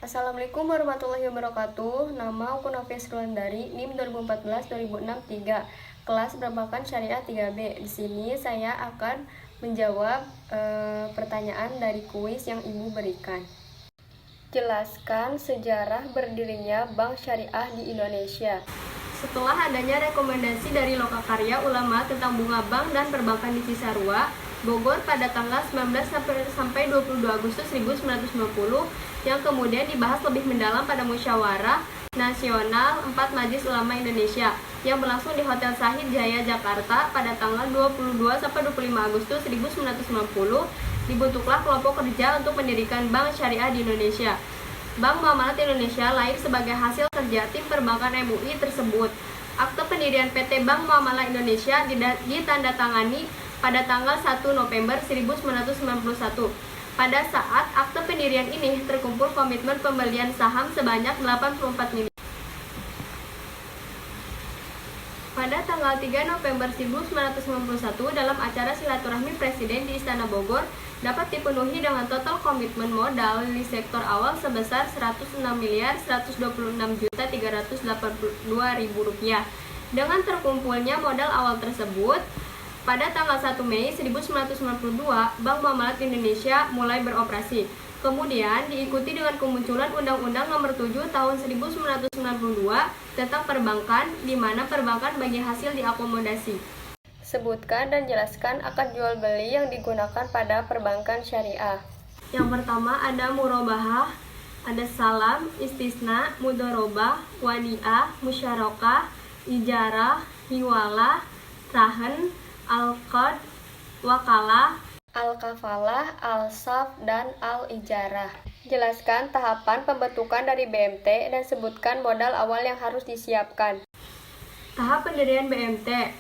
Assalamualaikum warahmatullahi wabarakatuh. Nama aku Novia Srulandari, NIM 2014-2063, kelas Perbankan Syariah 3B. Di sini saya akan menjawab pertanyaan dari kuis yang Ibu berikan. Jelaskan sejarah berdirinya Bank Syariah di Indonesia. Setelah adanya rekomendasi dari Lokakarya Ulama tentang bunga bank dan perbankan di Cisarua, Bogor pada tanggal 19 sampai 22 Agustus 1990 yang kemudian dibahas lebih mendalam pada Musyawarah Nasional 4 Majelis Ulama Indonesia yang berlangsung di Hotel Sahid Jaya Jakarta pada tanggal 22 sampai 25 Agustus 1990, dibentuklah kelompok kerja untuk mendirikan Bank Syariah di Indonesia. Bank Muamalat Indonesia lahir sebagai hasil kerja tim perbankan MUI tersebut. Akte pendirian PT Bank Muamalat Indonesia ditandatangani pada tanggal 1 November 1991. Pada saat akte pendirian ini terkumpul komitmen pembelian saham sebanyak 84 miliar. Pada tanggal 3 November 1991 dalam acara silaturahmi Presiden di Istana Bogor dapat dipenuhi dengan total komitmen modal di sektor awal sebesar Rp106.126.382.000. Dengan terkumpulnya modal awal tersebut, pada tanggal 1 Mei 1992, Bank Muamalat Indonesia mulai beroperasi. Kemudian diikuti dengan kemunculan Undang-Undang Nomor 7 Tahun 1992 tentang perbankan, di mana perbankan bagi hasil diakomodasi. Sebutkan dan jelaskan akad jual beli yang digunakan pada perbankan syariah. Yang pertama ada murabahah, ada salam, istisna, mudharabah, wadiah, musyarakah, ijarah, hiwalah, rahan, al-qad, wakalah, al-kafalah, al-saf, dan al-ijarah. Jelaskan tahapan pembentukan dari BMT dan sebutkan modal awal yang harus disiapkan. Tahap pendirian BMT.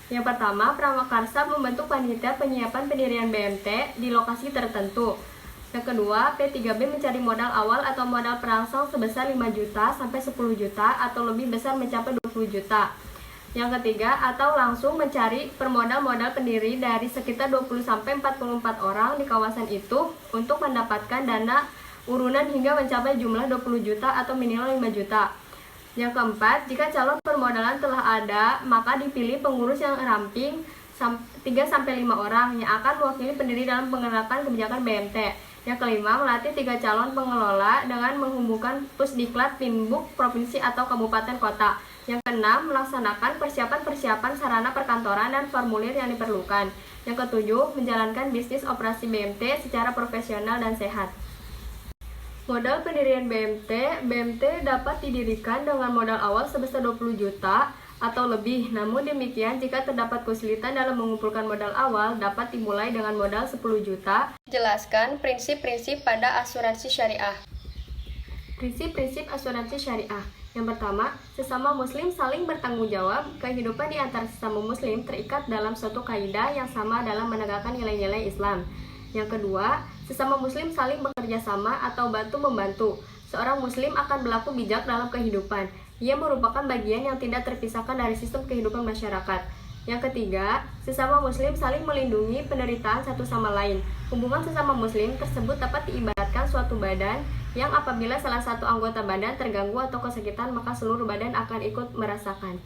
Yang pertama, Pramakarsa membentuk panitia penyiapan pendirian BMT di lokasi tertentu. Yang kedua, P3B mencari modal awal atau modal perangsang sebesar 5 juta sampai 10 juta atau lebih besar mencapai 20 juta. Yang ketiga, atau langsung mencari permodal-modal pendiri dari sekitar 20-44 orang di kawasan itu untuk mendapatkan dana urunan hingga mencapai jumlah 20 juta atau minimal 5 juta. Yang keempat, jika calon permodalan telah ada, maka dipilih pengurus yang ramping 3-5 orang yang akan mewakili pendiri dalam penggeраkan kebijakan BMT. Yang kelima, melatih 3 calon pengelola dengan menghubungkan pusdiklat, Pinbuk, provinsi atau kabupaten kota. Yang keenam, melaksanakan persiapan-persiapan sarana perkantoran dan formulir yang diperlukan. Yang ketujuh, menjalankan bisnis operasi BMT secara profesional dan sehat. Modal pendirian BMT dapat didirikan dengan modal awal sebesar 20 juta atau lebih. Namun demikian, jika terdapat kesulitan dalam mengumpulkan modal awal, dapat dimulai dengan modal 10 juta. Jelaskan prinsip-prinsip pada asuransi syariah. Prinsip-prinsip asuransi syariah. Yang pertama, sesama muslim saling bertanggung jawab. Kehidupan di antara sesama muslim terikat dalam suatu kaidah yang sama dalam menegakkan nilai-nilai Islam. Yang kedua, sesama muslim saling bekerja sama atau bantu-membantu. Seorang muslim akan berlaku bijak dalam kehidupan. Ia merupakan bagian yang tidak terpisahkan dari sistem kehidupan masyarakat. Yang ketiga, sesama muslim saling melindungi penderitaan satu sama lain. Hubungan sesama muslim tersebut dapat diibaratkan suatu badan yang apabila salah satu anggota badan terganggu atau kesakitan, maka seluruh badan akan ikut merasakan.